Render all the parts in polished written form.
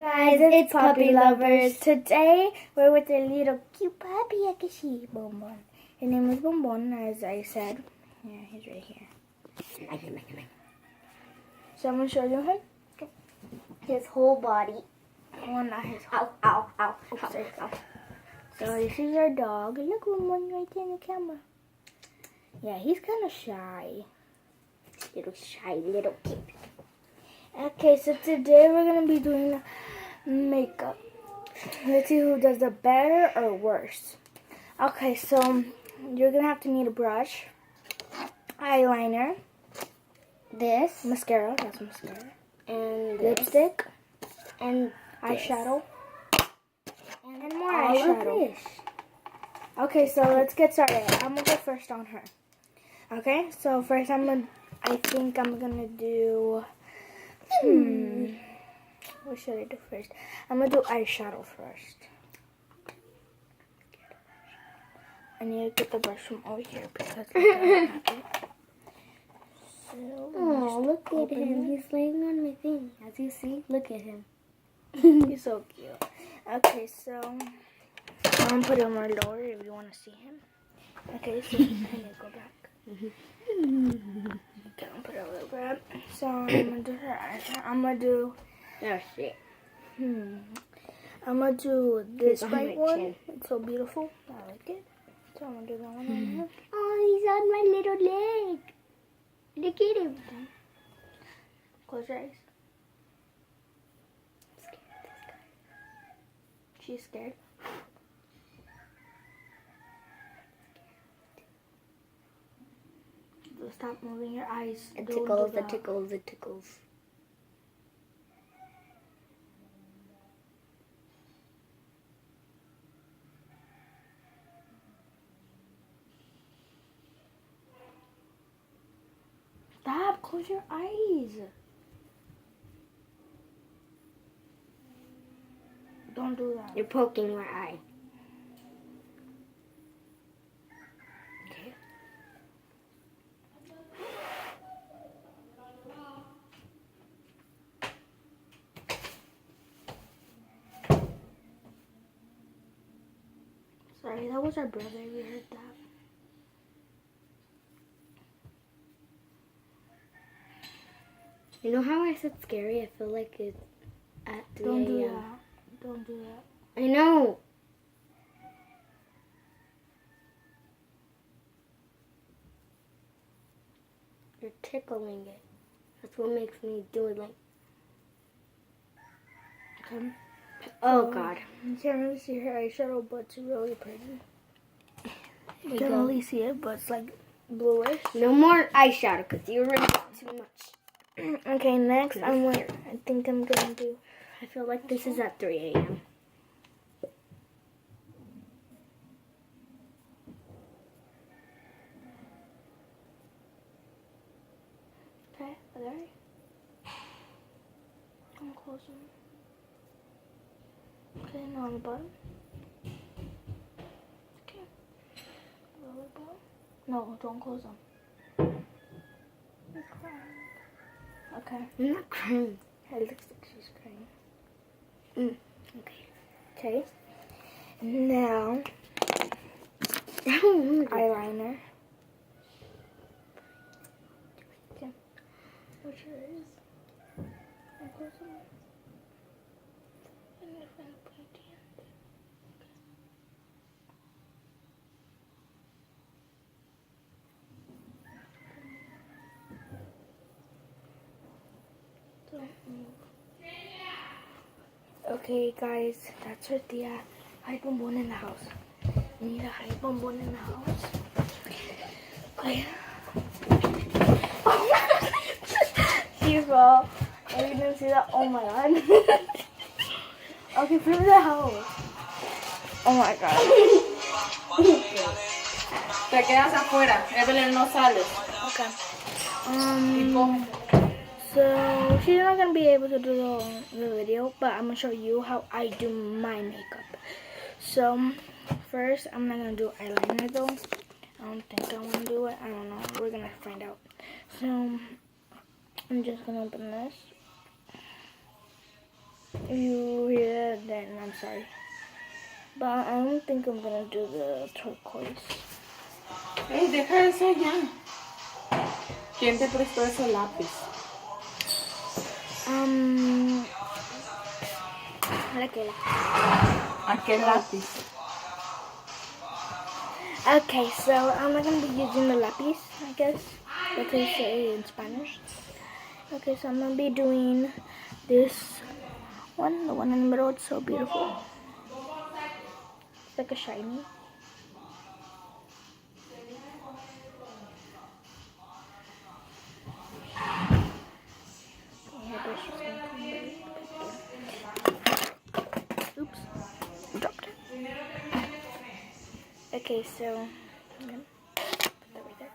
Guys, it's Puppy Lovers. Today we're with a little cute puppy, Akashi Bonbon. His name is Bonbon, as I said. Yeah, he's right here. So I'm gonna show you him. His whole body. Well, not his whole. Ow. Oops, sorry. So this is our dog. Look, Bonbon right there in the camera. Yeah, he's kind of shy. Little shy little kid. Okay, so today we're gonna be doing makeup. Let's see who does it better or worse. Okay, so you're gonna have to need a brush, eyeliner, this mascara, that's mascara, and lipstick, and eyeshadow, and more eyeshadow. Okay, so let's get started. I'm gonna go first on her. Okay, so first I think I'm gonna do. What should I do first? I'm gonna do eyeshadow first. I need to get the brush from over here because I don't have it. Oh, look at him. He's laying on my thing. As you see, look at him. He's so cute. Okay, so I'm gonna put him more lower if you want to see him. Okay, so I need to go back. Okay, I'll put it a little bit. So I'm gonna do her eyeshadow. I'm gonna do. Oh shit. I'm gonna do this white one. Chin. It's so beautiful. I like it. So I'm gonna do that one on here. Oh, he's on my little leg. Look at him. Close your eyes. I'm scared of this guy. She's scared. So stop moving your eyes. It tickles. Stop! Close your eyes. Don't do that. You're poking my eye. Okay. Sorry, that was our brother. We heard that. You know how I said scary? I feel like it's at 3 a.m. Don't do that. Don't do that. I know. You're tickling it. That's what makes me do it like. Okay. Oh God. You can't really see her eyeshadow, but it's really pretty. You go. can't really see it, but it's like bluish. No more eyeshadow because you already got too much. Okay, next I think I'm gonna do. I feel like this is at 3 a.m. Okay, are they ready? I'm closing. Okay, now on the bottom. Okay. Lower bottom. No, don't close them. You're crying. Okay. I'm not crying. It looks like she's crying. Okay. Okay. Now, eyeliner. Okay. Which is? I'm closing it. And then I'm gonna put it at the end. Don't move. Okay, guys, that's her tia. Hide Bonbon in the house. We need to hide Bonbon in the house. Okay. She fell. Oh, you didn't see that? Oh my god. Okay, put it in the house. Oh my god. Te quedas afuera. Evelyn no sales. Okay. So she's not gonna be able to do the video, but I'm gonna show you how I do my makeup. So first, I'm not gonna do eyeliner though. I don't think I want to do it. I don't know. We're gonna find out. So I'm just gonna open this. If you hear that, then I'm sorry. But I don't think I'm gonna do the turquoise. Ey, deja eso ya. ¿Quién te prestó ese lápiz? Aquel lápiz. Okay, so I'm not gonna be using the lapis, I guess. That's what you say in Spanish. Okay, so I'm gonna be doing this one, the one in the middle. It's so beautiful. It's like a shiny. Oops, dropped it. Okay, so put that right there.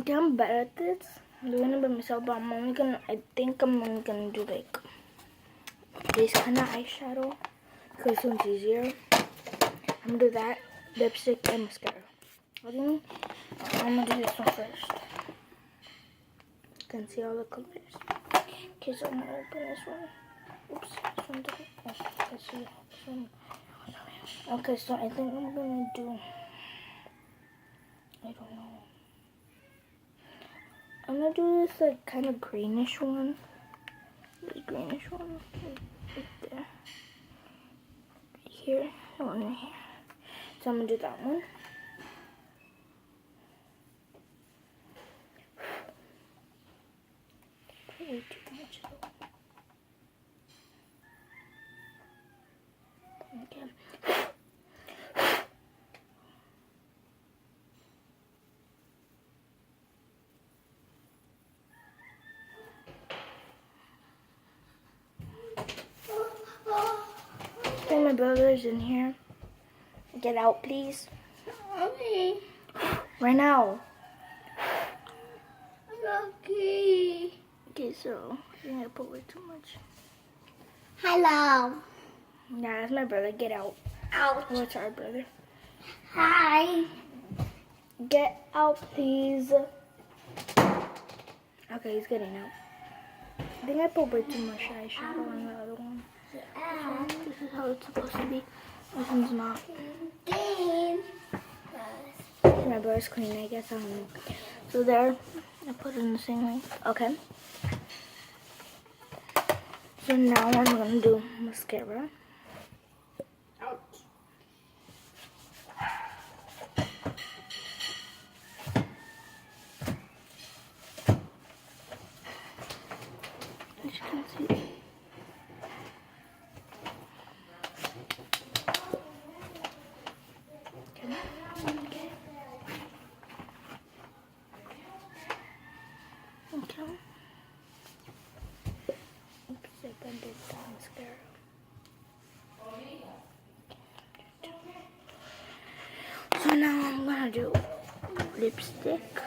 Okay, I'm better at this. I'm doing it by myself, but I think I'm only gonna do like this kind of eyeshadow because this one's easier. I'm gonna do that, lipstick, and mascara. What do you mean? I'm gonna do this one first. You can see all the colors. Okay, so I'm gonna open this one. Oops, this one doesn't. Oh, let's see this one. Okay, so I think I'm gonna do. I don't know. I'm gonna do this like kind of greenish one. This greenish one right there. Right here, and one right here. So I'm gonna do that one. Way too much though. Okay. Okay, my brother's in here. Get out, please. Okay. Right now. Okay. Okay, so you're gonna put way too much. Hello. Nah, that's my brother. Get out. Ouch. Oh, it's our brother. Hi. Get out, please. Okay, he's getting out. I think I put way too much eyeshadow on the other one. Yeah. This is how it's supposed to be. This one's not. Game. My brother's clean, I guess. I don't know. So there, I put it in the same way. Okay. So now I'm gonna do mascara. Ouch. As you can see. Okay. Oops, I bent it the mascara. So now I'm gonna do lipstick.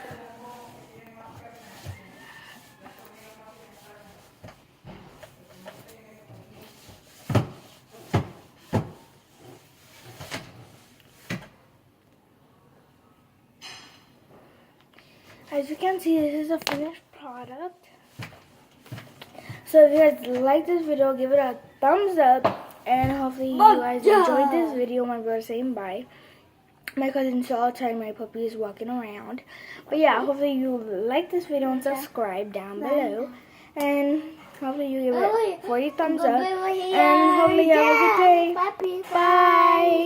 As you can see, this is a finished product. So if you guys like this video, give it a thumbs up. And hopefully you guys enjoyed this video. My brother saying bye. My cousin saw outside my puppy is walking around. But yeah, hopefully you like this video and subscribe down below. And hopefully you give it 40 thumbs up. And hopefully you have a good day. Bye.